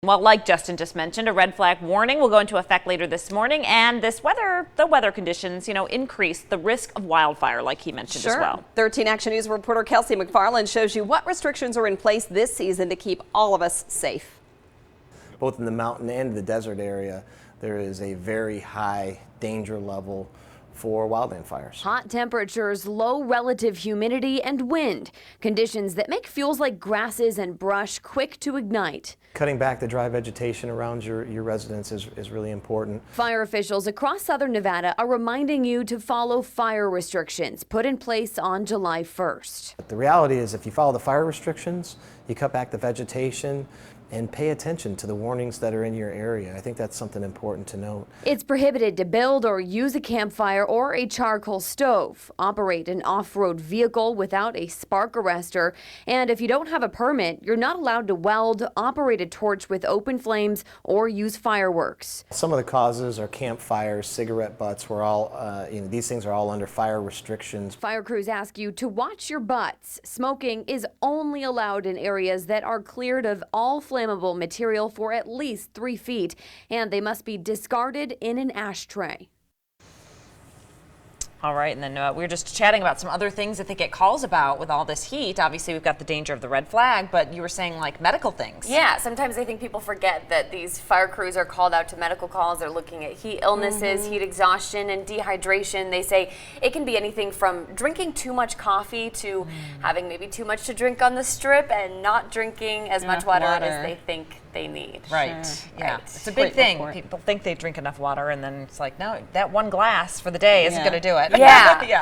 Well, like Justin just mentioned, a red flag warning will go into effect later this morning, and the weather conditions, increase the risk of wildfire, like he mentioned as well. 13 Action News reporter Kelsey McFarland shows you what restrictions are in place this season to keep all of us safe. Both in the mountain and the desert area, there is a very high danger level for wildland fires. Hot temperatures, low relative humidity, and wind. Conditions that make fuels like grasses and brush quick to ignite. Cutting back the dry vegetation around your residence is really important. Fire officials across southern Nevada are reminding you to follow fire restrictions put in place on July 1st. But the reality is, if you follow the fire restrictions, you cut back the vegetation, and pay attention to the warnings that are in your area. I think that's something important to note. It's prohibited to build or use a campfire or a charcoal stove, operate an off-road vehicle without a spark arrestor, and if you don't have a permit, you're not allowed to weld, operate a torch with open flames, or use fireworks. Some of the causes are campfires, cigarette butts. We're all, these things are all under fire restrictions. Fire crews ask you to watch your butts. Smoking is only allowed in areas that are cleared of all flammable material for at least 3 feet, and they must be discarded in an ashtray. All right, and then we were just chatting about some other things that they get calls about with all this heat. Obviously, we've got the danger of the red flag, but you were saying like medical things. Yeah, sometimes I think people forget that these fire crews are called out to medical calls. They're looking at heat illnesses, heat exhaustion, and dehydration. They say it can be anything from drinking too much coffee to having maybe too much to drink on the strip and not drinking as much water as they think they need. Right. Sure. Yeah. Right. It's a big thing. People think they drink enough water, and then it's like, no, that one glass for the day isn't going to do it. Yeah. Yeah.